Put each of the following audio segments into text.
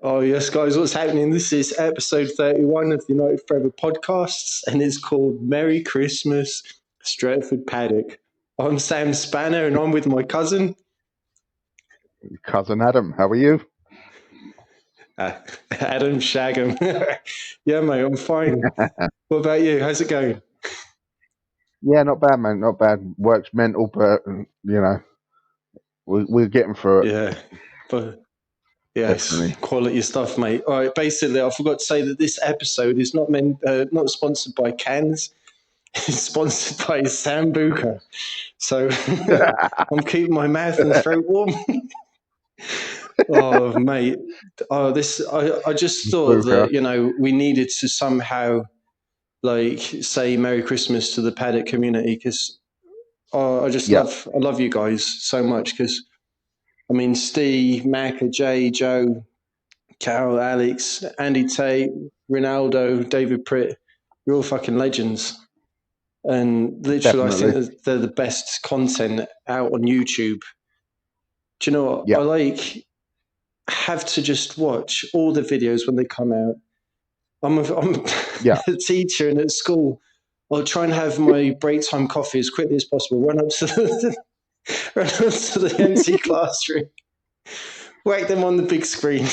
Oh, yes, guys, what's happening? This is episode 31 of the United Forever podcasts, and it's called Merry Christmas, Stretford Paddock. I'm Sam Spanner, and I'm with my cousin, Cousin Adam. How are you? Adam Shagham. Yeah, mate, I'm fine. What about you? How's it going? Yeah, not bad, man. Not bad. Work's mental, but we're getting through it. Yeah, but yeah, it's Definitely. quality stuff, mate. All right, basically, I forgot to say that this episode is not sponsored by cans. It's sponsored by Sambuca. So I'm keeping my mouth and throat warm. Oh, mate. I just thought Booker. that, we needed to somehow say Merry Christmas to the Paddock community because I love you guys so much because Steve, Macca, Jay, Joe, Carol, Alex, Andy Tate, Ronaldo, David Pritt, you're all fucking legends. And literally, I think Definitely. that they're the best content out on YouTube. Do you know what? Yeah. I have to just watch all the videos when they come out. I'm Yeah. a teacher, and at school, I'll try and have my break time coffee as quickly as possible. Run up to the empty classroom, whack them on the big screen,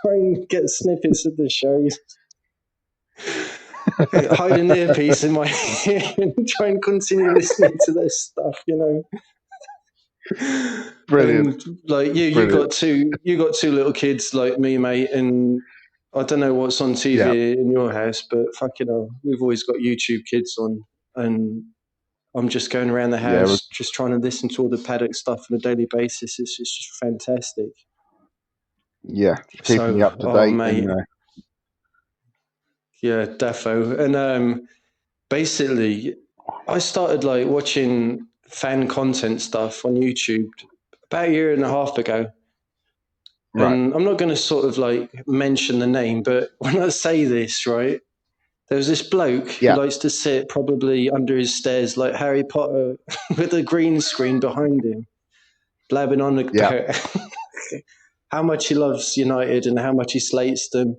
try and get snippets of the shows. Hide an earpiece in my ear and try and continue listening to their stuff. Brilliant. And you got two little kids like me, mate, and I don't know what's on TV in your house, but fucking hell, we've always got YouTube kids on, and I'm just going around the house just trying to listen to all the Paddock stuff on a daily basis. It's just fantastic. Yeah, keeping you up to date. Mate. Yeah, defo. And basically, I started watching fan content stuff on YouTube about a year and a half ago. Right. And I'm not going to sort of mention the name, but when I say this, right, there was this bloke who likes to sit probably under his stairs like Harry Potter with a green screen behind him, blabbing on about how much he loves United and how much he slates them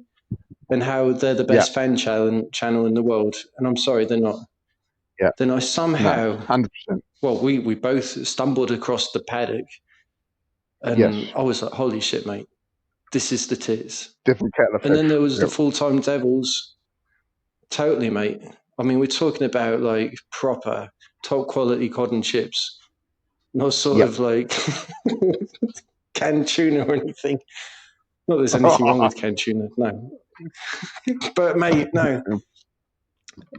and how they're the best fan channel in the world. And I'm sorry, they're not. Yeah. Then I somehow, 100%. Well, we both stumbled across the Paddock, and I was like, holy shit, mate, this is the tits. Different kettle of fish. And then there was the Full-Time Devils. Totally, mate. We're talking about proper top quality cod and chips, not sort of canned tuna or anything. Not that there's anything wrong with canned tuna, no. But mate, no.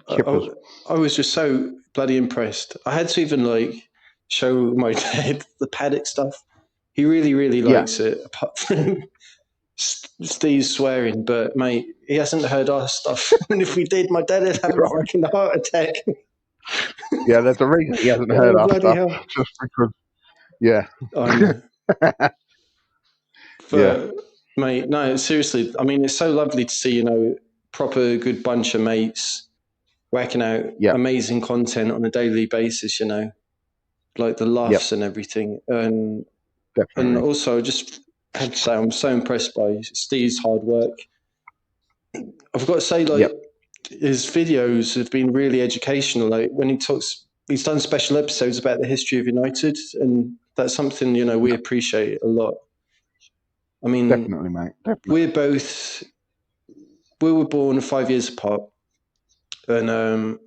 I was just so bloody impressed. I had to even show my dad the Paddock stuff. He really, really likes it, apart from Steve's swearing. But mate, he hasn't heard our stuff. And if we did, my dad would have a fucking heart attack. Yeah, there's a reason he hasn't heard our stuff. Hell. Just because, I know. But mate, no, seriously. It's so lovely to see, proper good bunch of mates whacking out amazing content on a daily basis, like the laughs and everything. And also, I just had to say, I'm so impressed by Steve's hard work. I've got to say, his videos have been really educational. When he talks, he's done special episodes about the history of United, and that's something, we appreciate a lot. Definitely, mate. Definitely. We were born 5 years apart. And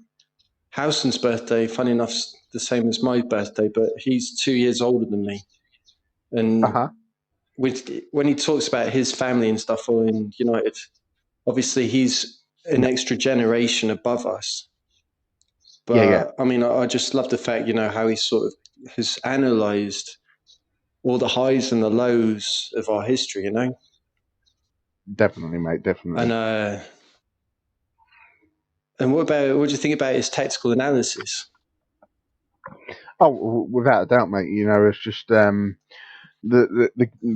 Howson's birthday, funny enough, the same as my birthday, but he's 2 years older than me. And when he talks about his family and stuff in United, obviously he's an extra generation above us. But I just love the fact, how he sort of has analysed all the highs and the lows of our history, Definitely, mate. Definitely. And what do you think about his tactical analysis? Oh, without a doubt, mate. It's just the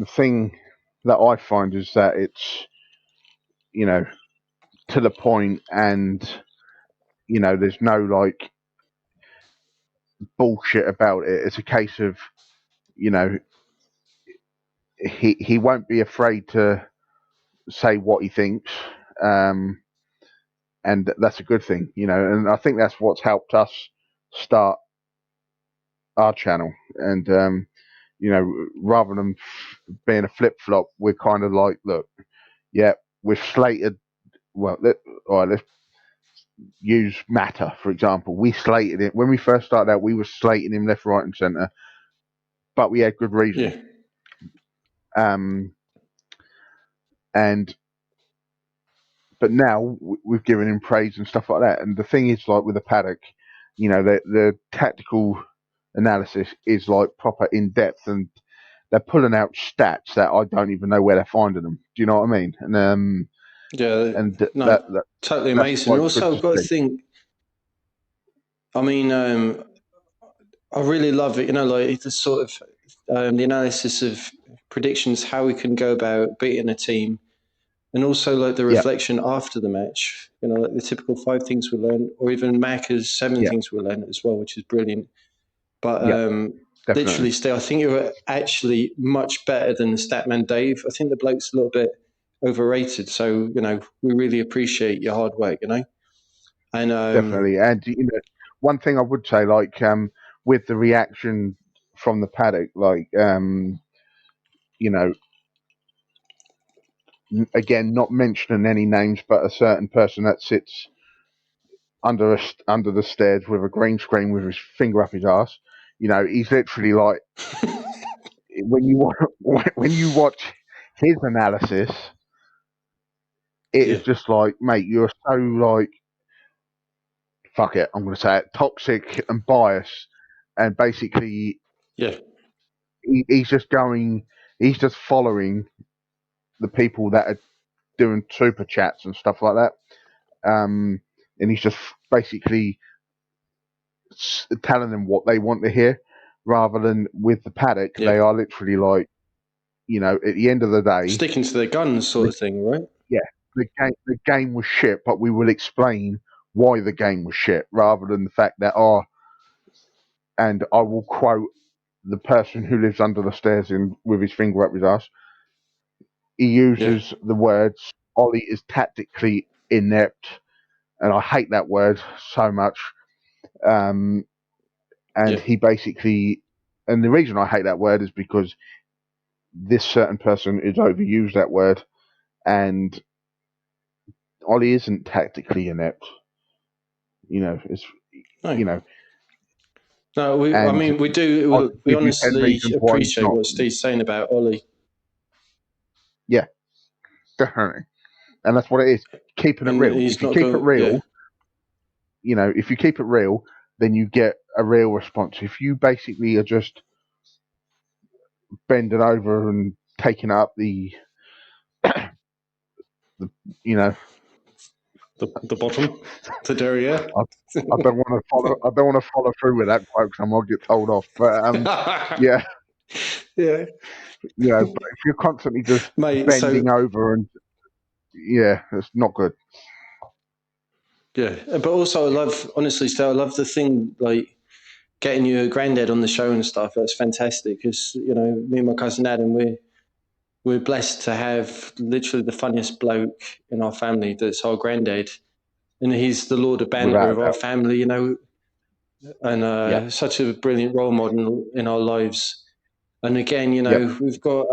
thing that I find is that it's to the point, and there's no bullshit about it. It's a case of he won't be afraid to say what he thinks, and that's a good thing, and I think that's what's helped us start our channel. And rather than being a flip-flop, we're kind of like, look, yeah, we've slated, well, let's use Matter, for example. We slated it when we first started out. We were slating him left, right, and centre, but we had good reason. But now we've given him praise and stuff like that. And the thing is, like with the Paddock, the tactical analysis is like proper in depth, and they're pulling out stats that I don't even know where they're finding them. Do you know what I mean? And that totally amazing. Also, I've got to think. I mean, I really love it. Like the sort of the analysis of predictions, how we can go about beating a team, and also like the reflection after the match. Like the typical 5 things we learned, or even Macca's 7 things we learned as well, which is brilliant. But literally, Steve, I think you're actually much better than the Statman Dave. I think the bloke's a little bit overrated. So we really appreciate your hard work. And definitely, and one thing I would say, like with the reaction from the Paddock, like again, not mentioning any names, but a certain person that sits under the stairs with a green screen with his finger up his ass. He's literally like when you watch his analysis, it is just like, mate, you're so like, fuck it, I'm going to say it, toxic and biased, and basically, he's just following the people that are doing super chats and stuff like that, and he's just basically telling them what they want to hear, rather than with the Paddock, they are literally like, at the end of the day, sticking to their guns, sort of thing, right? Yeah, the game was shit, but we will explain why the game was shit, rather than the fact that and I will quote the person who lives under the stairs with his finger up his ass. He uses the words, Ollie is tactically inept, and I hate that word so much. He basically, and the reason I hate that word is because this certain person is overused that word, and Ollie isn't tactically inept. It's No, we do. We honestly appreciate what Steve's saying about Ollie. Yeah, definitely, and that's what it is. Keeping it real. If you keep it real, if you keep it real, then you get a real response. If you basically are just bending over and taking up the the bottom, the derriere. I don't want to follow through with that quote because I might get told off. But yeah. But if you're constantly just bending over and it's not good. Yeah, but also I love the thing like getting your granddad on the show and stuff. That's fantastic because me and my cousin Adam, we're blessed to have literally the funniest bloke in our family. That's our granddad, and he's the Lord of Banter of our family. And such a brilliant role model in our lives. And again, we've got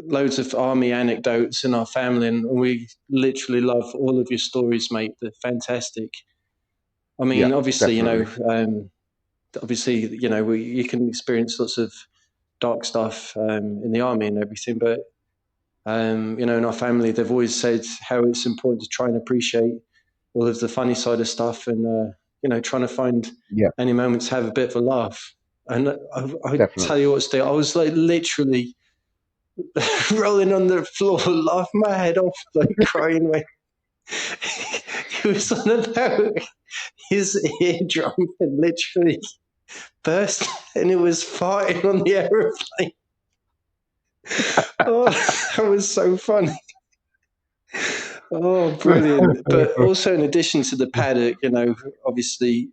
loads of army anecdotes in our family, and we literally love all of your stories, mate. They're fantastic. I mean, obviously, you can experience lots of dark stuff in the army and everything, but in our family, they've always said how it's important to try and appreciate all of the funny side of stuff, and trying to find any moments to have a bit of a laugh. And I tell you what, Steve, I was like literally rolling on the floor, laughing my head off, like crying. When he was on about his eardrum and literally burst, and it was farting on the aeroplane. Oh, that was so funny. Oh, brilliant. But also, in addition to the Paddock, obviously,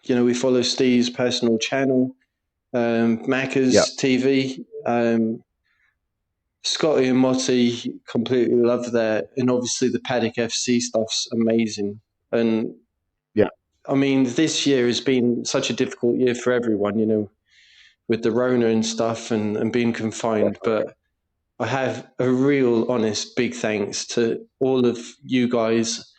we follow Steve's personal channel, Macca's TV. Scotty and Motty, completely love that. And obviously the Paddock FC stuff's amazing. And I mean, this year has been such a difficult year for everyone, you know, with the Rona and stuff and being confined. But I have a real honest big thanks to all of you guys,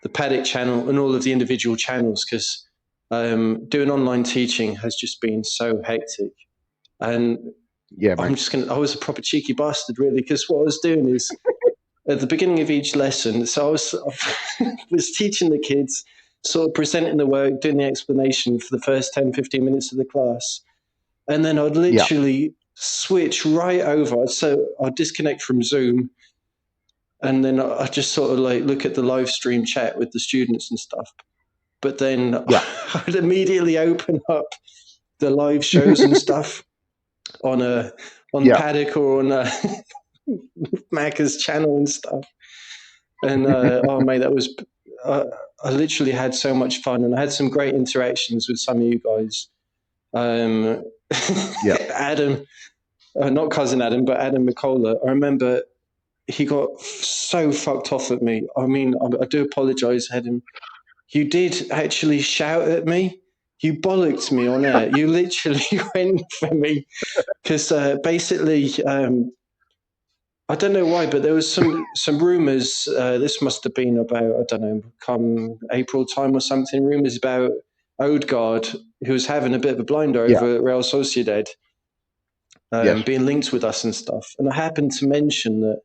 the Paddock channel and all of the individual channels, because doing online teaching has just been so hectic. And I was a proper cheeky bastard, really, because what I was doing is at the beginning of each lesson, so I was teaching the kids, sort of presenting the work, doing the explanation for the first 10, 15 minutes of the class. And then I'd literally switch right over. So I'd disconnect from Zoom. And then I'd just sort of like look at the live stream chat with the students and stuff. But then I'd immediately open up the live shows and stuff on Paddock or on Macca's channel and stuff. And oh mate, that was I literally had so much fun, and I had some great interactions with some of you guys. Adam, not cousin Adam, but Adam McCullough. I remember he got so fucked off at me. I mean, I do apologise, Adam. You did actually shout at me. You bollocked me on air. You literally went for me because basically, I don't know why, but there was some rumours. This must have been about, I don't know, come April time or something. Rumours about Odegaard, who was having a bit of a blinder over Real Sociedad, being linked with us and stuff. And I happened to mention that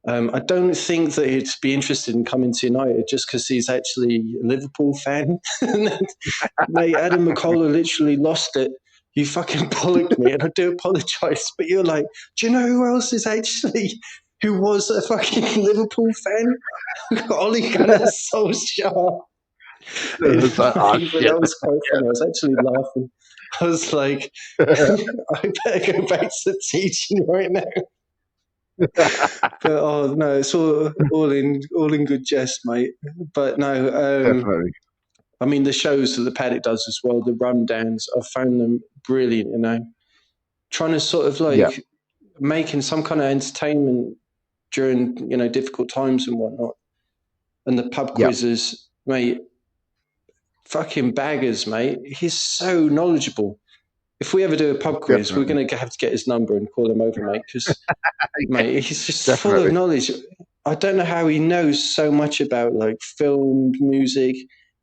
I don't think that he'd be interested in coming to United just because he's actually a Liverpool fan. Mate, Adam McCullough literally lost it. You fucking bollocked me, and I do apologise. But you're like, do you know who else is actually, who was a fucking Liverpool fan? Ole Gunnar Solskjaer. That was quite funny. I was actually laughing. I was like, I better go back to teaching right now. But oh no, it's all in good jest, mate. But no, definitely. I mean the shows that the Paddock does as well, the rundowns, I found them brilliant. You know, trying to sort of like making some kind of entertainment during difficult times and whatnot, and the pub quizzes, mate. Fucking baggers, mate. He's so knowledgeable. If we ever do a pub quiz, we're going to have to get his number and call him over, mate, because, mate, he's just full of knowledge. I don't know how he knows so much about, like, film, music,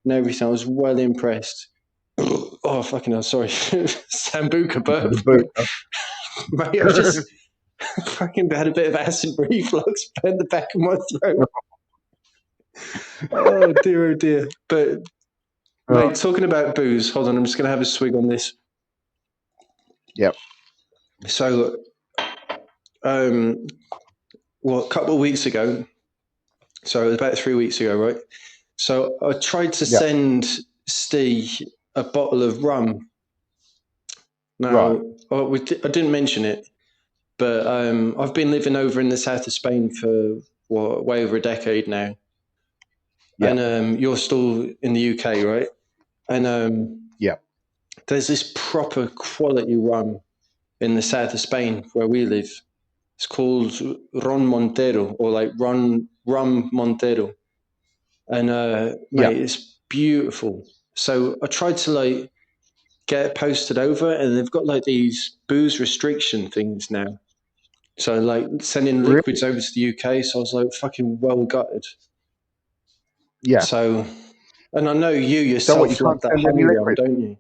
and everything. I was well impressed. Oh, fucking hell, sorry. Sambuca burp. Mate, I just fucking had a bit of acid reflux down the back of my throat. Oh, dear. But, mate, talking about booze, hold on, I'm just going to have a swig on this. Yep. So, a couple of weeks ago, so it was about 3 weeks ago, right? So I tried to send Steve a bottle of rum. Now, I didn't mention it, but I've been living over in the south of Spain for way over a decade now. Yep. And you're still in the UK, right? And there's this proper quality rum in the south of Spain where we live. It's called Ron Montero, or like Rum Montero. And mate, it's beautiful. So I tried to like get it posted over, and they've got like these booze restriction things now. So like sending liquids over to the UK. So I was like fucking well gutted. Yeah. So, and I know you yourself love that honey rum, don't you?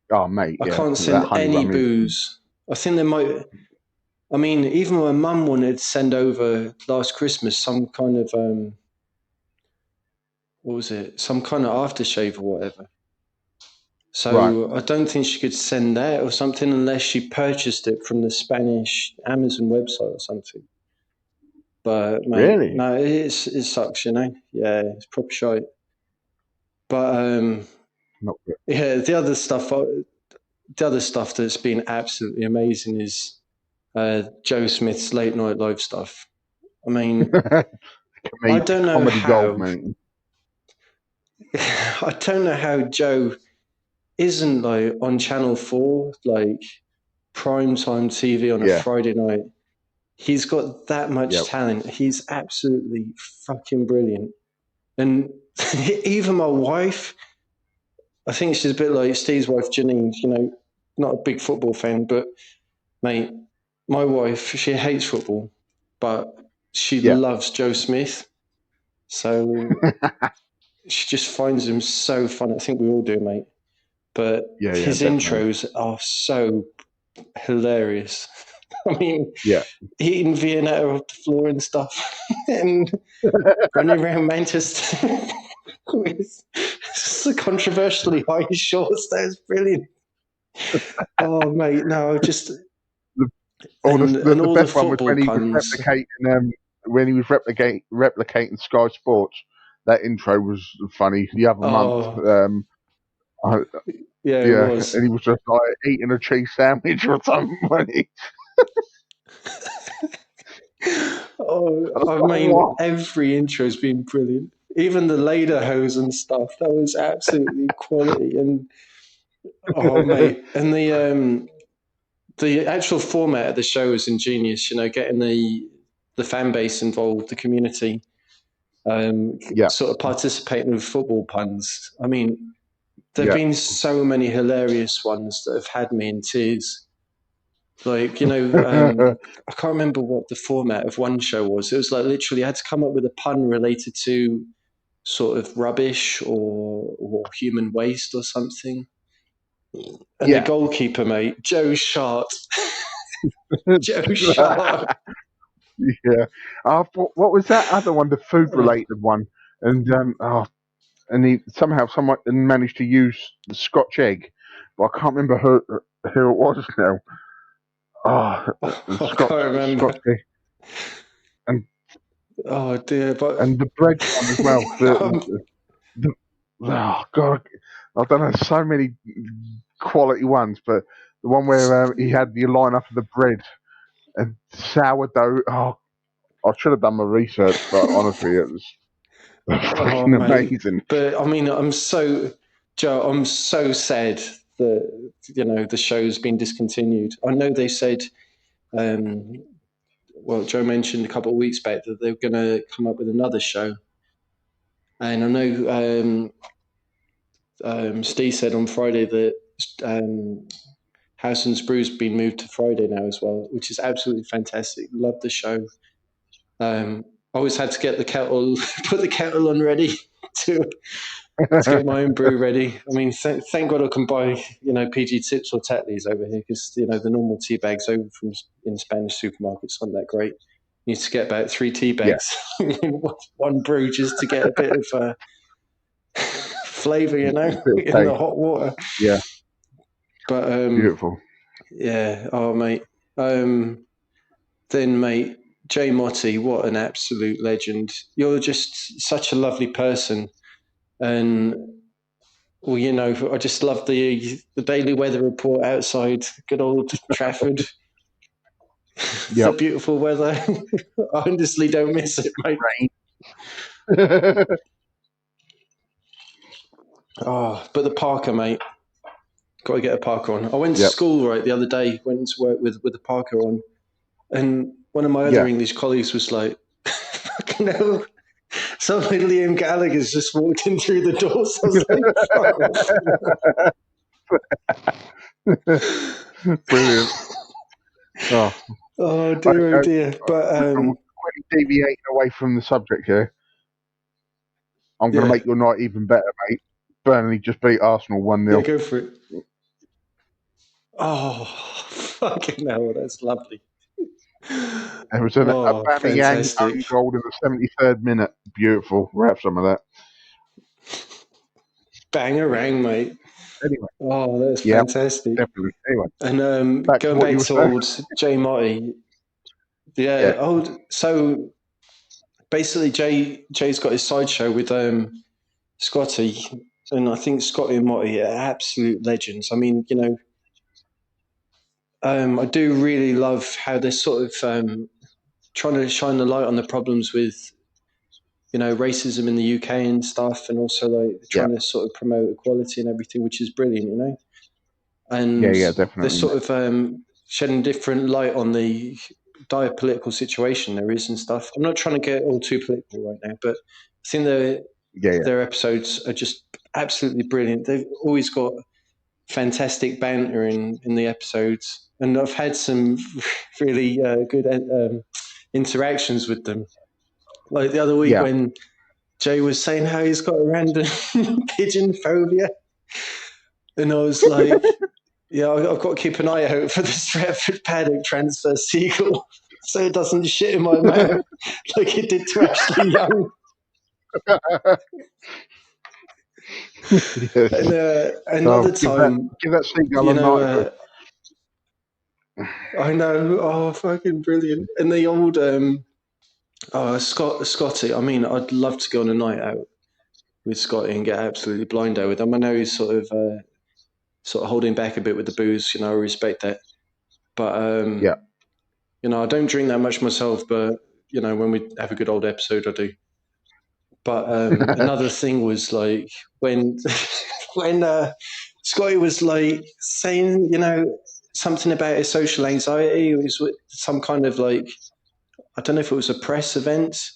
Oh, mate. I can't send any booze. I think there might. I mean, even my mum wanted to send over last Christmas some kind of what was it? Some kind of aftershave or whatever. So I don't think she could send that or something unless she purchased it from the Spanish Amazon website or something. But mate, no, it sucks, you know. Yeah, it's proper shite. But the other stuff that's been absolutely amazing is Joe Smith's late night live stuff. I mean, I don't know how. Gold, I don't know how Joe isn't like on Channel 4 like primetime TV on a Friday night. He's got that much talent. He's absolutely fucking brilliant. And even my wife, I think she's a bit like Steve's wife, Janine, not a big football fan, but mate, my wife, she hates football, but she loves Joe Smith. So she just finds him so fun. I think we all do, mate. But his intros are so hilarious. I mean, eating Viennetta off the floor and stuff, and running around Manchester with controversially high shorts. That is brilliant. Oh, mate, no, just the best one was when he was replicating Sky Sports. That intro was funny. The other month, it was. And he was just like eating a cheese sandwich or something. I mean, every intro's been brilliant. Even the Lederhosen and stuff, that was absolutely quality. And mate, and the actual format of the show was ingenious. Getting the fan base involved, the community, sort of participating with football puns. I mean, there've been so many hilarious ones that have had me in tears. Like, I can't remember what the format of one show was. It was like literally I had to come up with a pun related to sort of rubbish or human waste or something. And the goalkeeper, mate, Joe Shart. Joe Shart. Yeah. What was that other one, the food-related one? And and he someone managed to use the Scotch egg, but I can't remember who it was now. I can't remember. And oh dear, but and the bread one as well. Oh God, I've done so many quality ones, but the one where he had the line up of the bread and sourdough. Oh, I should have done my research, but honestly, it was fucking amazing. But I mean, I'm so sad that the show's been discontinued. I know they said, Joe mentioned a couple of weeks back that they were going to come up with another show, and I know Steve said on Friday that House and Sprew's been moved to Friday now as well, which is absolutely fantastic. Love the show. Always had to get the kettle, put the kettle on ready to get my own brew ready. I mean, thank God I can buy PG Tips or Tetleys over here, because the normal tea bags over in Spanish supermarkets aren't that great. You need to get about 3 tea bags in one brew just to get a bit of flavour, in the hot water. Yeah, but beautiful. Yeah. Oh, mate. Then, mate, Jay Motty, what an absolute legend. You're just such a lovely person. And, well, I just love the daily weather report outside good old Trafford. The beautiful weather. I honestly don't miss it, mate. But the Parker, mate. Got to get a Parker on. I went to school the other day, went to work with the Parker on. And one of my other English colleagues was like, fucking hell, suddenly Liam Gallagher's just walked in through the door. So I was like, brilliant. Oh dear, oh dear. But deviating away from the subject here, I'm going to make your night even better, mate. Burnley just beat Arsenal 1-0. Yeah, go for it. Oh, fucking hell, that's lovely. There was an Aubameyang own goal in the 73rd minute. Beautiful. We'll have some of that. Bang-a-rang, mate. Anyway. Oh, that's fantastic. Definitely. Anyway. And going back to old Jay Motty. Yeah. So basically, Jay's got his sideshow with Scotty, and I think Scotty and Motty are absolute legends. I mean, I do really love how they're sort of trying to shine the light on the problems with, racism in the UK and stuff, and also like trying to sort of promote equality and everything, which is brilliant, And definitely. they're sort of shedding different light on the dire political situation there is and stuff. I'm not trying to get all too political right now, but I think their episodes are just absolutely brilliant. They've always got fantastic banter in the episodes, and I've had some really good interactions with them. Like the other week when Jay was saying how he's got a random pigeon phobia, and I was like, yeah, I've got to keep an eye out for the Stretford Paddock transfer seagull so it doesn't shit in my mouth like it did to Ashley Young. Yes. And another time, give that seagull a night. I know, oh, fucking brilliant. And the old Scotty, I mean, I'd love to go on a night out with Scotty and get absolutely blind out with him. I know he's sort of holding back a bit with the booze, I respect that. But, I don't drink that much myself, but, when we have a good old episode, I do. But another thing was like when Scotty was like saying, something about his social anxiety. It was some kind of like, I don't know if it was a press event,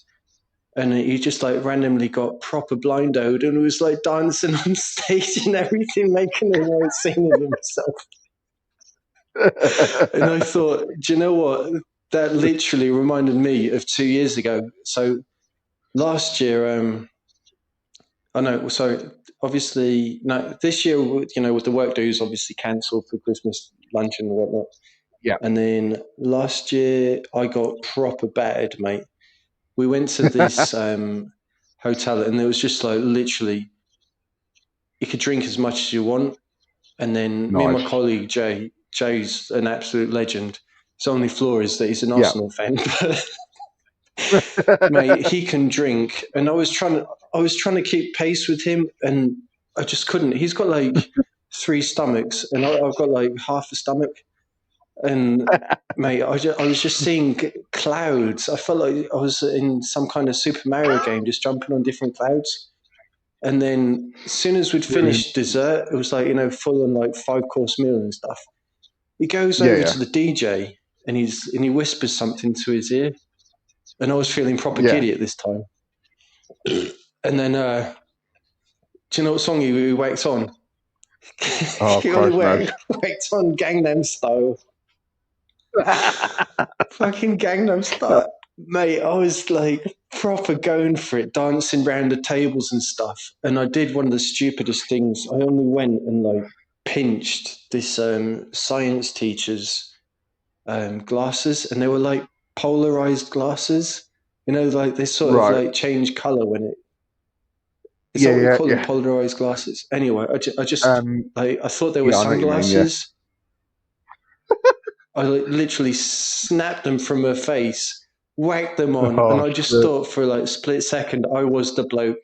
and he just like randomly got proper blinded and was like dancing on stage and everything, making a real scene of himself. And I thought, do you know what? That literally reminded me of 2 years ago. So last year, obviously, no, this year, with the work dues obviously cancelled for Christmas luncheon and whatnot. Yeah. And then last year, I got proper battered, mate. We went to this hotel, and it was just like literally, you could drink as much as you want. And then me and my colleague, Jay's an absolute legend. His only flaw is that he's an Arsenal fan. Mate, he can drink. And I was trying to keep pace with him, and I just couldn't. He's got like 3 stomachs, and I've got like half a stomach. And mate, I was just seeing clouds. I felt like I was in some kind of Super Mario game, just jumping on different clouds. And then as soon as we'd finished dessert, it was like, full on like 5-course meal and stuff. He goes over to the DJ and he whispers something to his ear. And I was feeling proper giddy at this time. And then, do you know what song he whacked on? Oh, he whacked on Gangnam Style. Fucking Gangnam Style. Mate, I was like proper going for it, dancing around the tables and stuff. And I did one of the stupidest things. I only went and like pinched this science teacher's glasses, and they were like polarized glasses. Like they sort of like change color when it. Is that what you call them? Polarized glasses. Anyway, I just I thought they were sunglasses. I literally snapped them from her face, whacked them on, and I just thought for like a split second I was the bloke.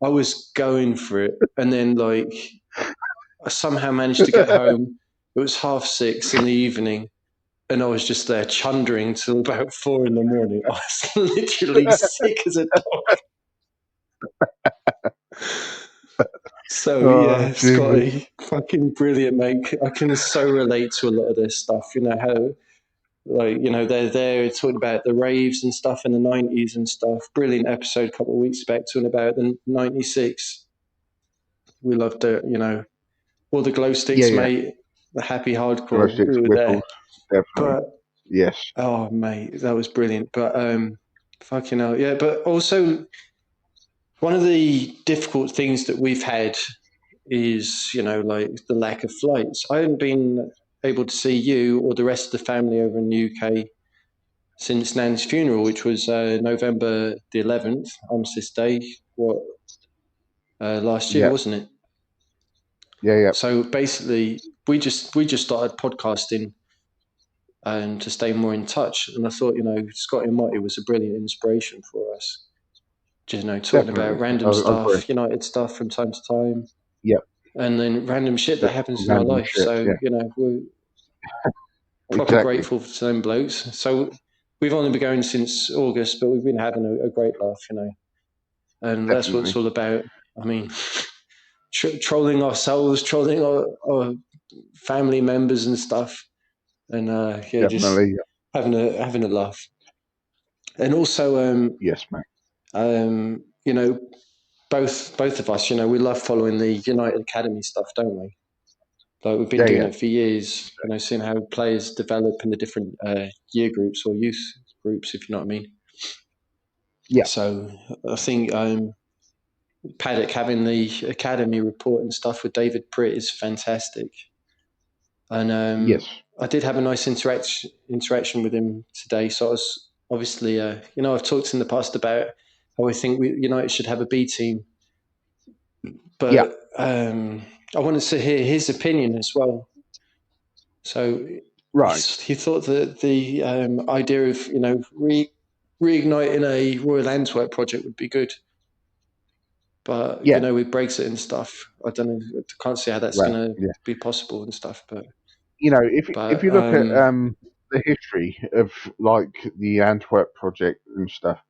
I was going for it, and then like I somehow managed to get home. It was 6:30 in the evening, and I was just there chundering till about 4 a.m. I was literally sick as a dog. So Scotty, fucking brilliant, mate. I can so relate to a lot of this stuff. How, like, they're there talking about the raves and stuff in the 90s and stuff. Brilliant episode a couple of weeks back talking about the 96. We loved it, all the glow sticks, mate. The happy hardcore. We were there. Definitely. But, yes. Oh, mate, that was brilliant. But fucking hell, yeah. But also, one of the difficult things that we've had is, like the lack of flights. I haven't been able to see you or the rest of the family over in the UK since Nan's funeral, which was November the 11th, Armistice Day, last year, wasn't it? Yeah. So basically, we just started podcasting to stay more in touch. And I thought, Scotty Motty was a brilliant inspiration for us. Just, talking about random stuff, United stuff from time to time. Yep. And then random shit that happens in our life. We're proper grateful for them blokes. So we've only been going since August, but we've been having a great laugh, And that's what it's all about. I mean, trolling ourselves, trolling our family members and stuff. and just having a laugh. And also, yes, mate. Both of us, we love following the United Academy stuff, don't we? Like we've been doing it for years, seeing how players develop in the different year groups or youth groups, if you know what I mean. Yeah. So I think Paddock having the academy report and stuff with David Pritt is fantastic. And yes, I did have a nice interaction with him today. So I was obviously, I've talked in the past about how I think United should have a B team. But I wanted to hear his opinion as well. So he thought that the idea of reigniting a Royal Antwerp project would be good, but with Brexit and stuff, I don't know. I can't see how that's going to be possible and stuff. But if you look at the history of like the Antwerp project and stuff,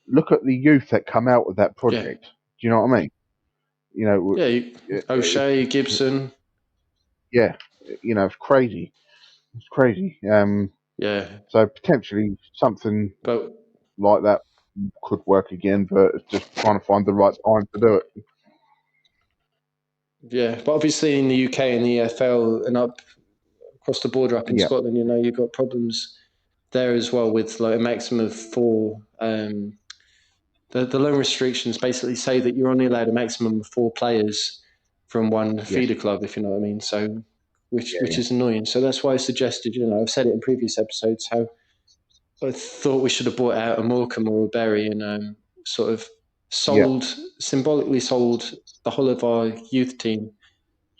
look at the youth that come out of that project. Do you know what I mean? O'Shea, Gibson. Yeah, it's crazy. It's crazy. So potentially something like that could work again, but it's just trying to find the right time to do it. Yeah, but obviously in the UK and the EFL and up across the border up in Scotland, you've got problems there as well with like a maximum of 4. The loan restrictions basically say that you're only allowed a maximum of 4 players from one feeder club, if you know what I mean. So, which is annoying. So that's why I suggested, I've said it in previous episodes, how I thought we should have bought out a Morecambe or a Berry and sort of symbolically sold the whole of our youth team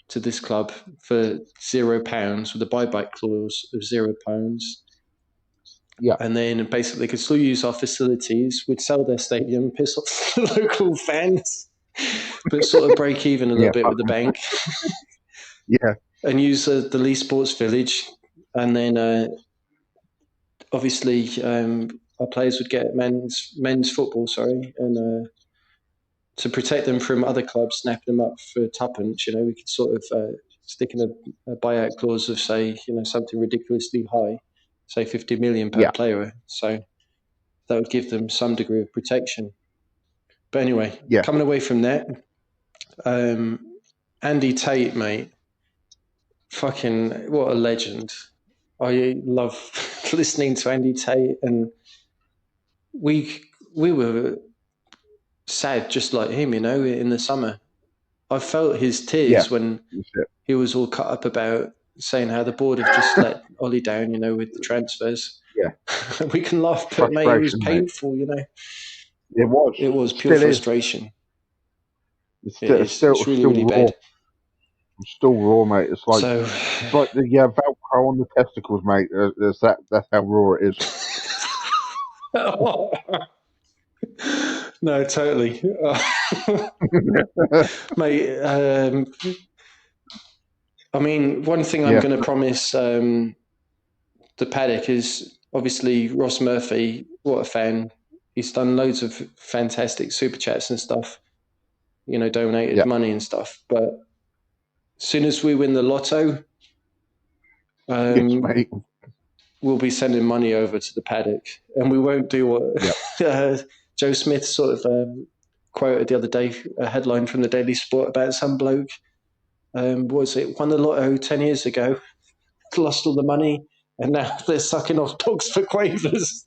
to this club for £0 with a buyback clause of £0. Yeah. And then basically could still use our facilities, would sell their stadium, piss off the local fans, but sort of break even a little bit with the bank. And use the Lee Sports Village. And then obviously our players would get men's football, and to protect them from other clubs snapping them up for tuppence, we could sort of stick in a buyout clause of, say, something ridiculously high, say 50 million per player. So that would give them some degree of protection. But anyway, coming away from that, Andy Tate, mate, fucking what a legend. I love listening to Andy Tate, and we were sad just like him, in the summer. I felt his tears when he was all cut up about saying how the board have just let Ollie down, with the transfers. Yeah. We can laugh, but mate, it was painful, It was. It was pure frustration. It's really, really raw. Bad. It's still raw, mate. It's like the Velcro on the testicles, mate. That's how raw it is. No, totally. Mate, I mean, one thing I'm going to promise the Paddock is obviously Ross Murphy. What a fan. He's done loads of fantastic super chats and stuff, donated money and stuff. But as soon as we win the lotto, we'll be sending money over to the Paddock. And we won't do what Joe Smith sort of quoted the other day, a headline from the Daily Sport about some bloke. What was it? Won the lotto 10 years ago, lost all the money, and now they're sucking off dogs for quavers.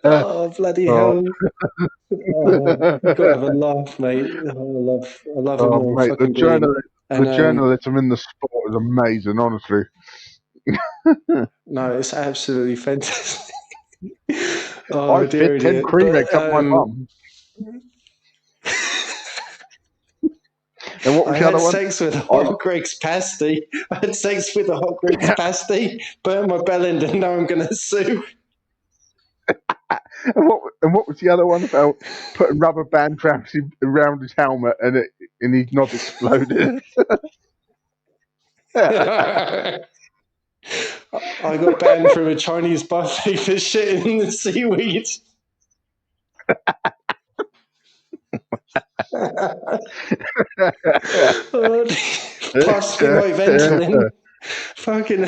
Oh, bloody hell. You've got to have a laugh, mate. I love him all. Mate, the journalism in the sport is amazing, honestly. No, it's absolutely fantastic. I fit 10 cream eggs up my bum. And what was the other one? I had sex with a hot Greg's pasty. I had sex with a hot Greg's pasty, burnt my bell end, and now I'm going to sue. And what was the other one about putting rubber band around his helmet and he's not exploded? I got banned from a Chinese buffet for shitting in the seaweed. Pass me my Ventolin. Fucking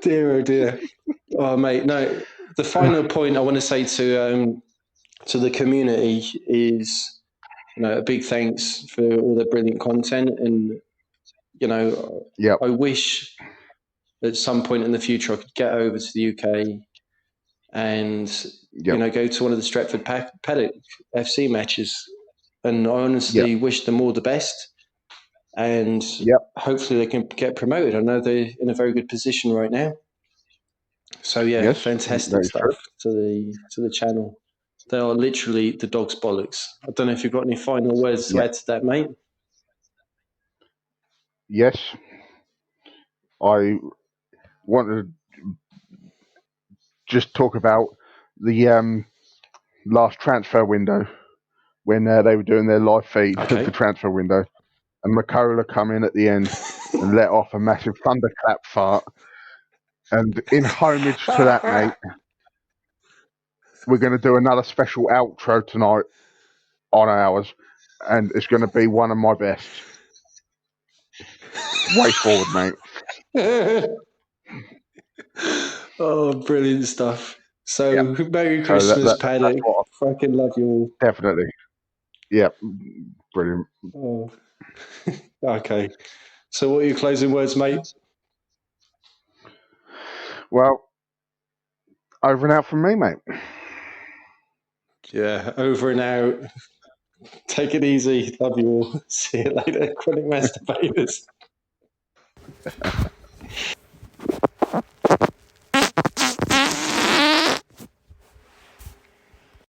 dear, oh dear. Oh, mate, no. The final point I want to say to the community is, a big thanks for all the brilliant content, and I wish at some point in the future I could get over to the UK and go to one of the Stretford Paddock FC matches, and I honestly wish them all the best, and hopefully they can get promoted. I know they're in a very good position right now. So fantastic stuff to the channel. They are literally the dog's bollocks. I don't know if you've got any final words to add to that, mate. Yes, I want to just talk about the last transfer window when they were doing their live feed of the transfer window, and Makola come in at the end and let off a massive thunderclap fart. And in homage to that, mate, we're going to do another special outro tonight on ours, and it's going to be one of my best. Way forward, mate. Oh, brilliant stuff. So, Merry Christmas, Paddock. Fucking love you all. Definitely. Yeah, brilliant. Oh. Okay. So, what are your closing words, mate? Well, over and out from me, mate. Yeah, over and out. Take it easy. Love you all. See you later, chronic masturbators.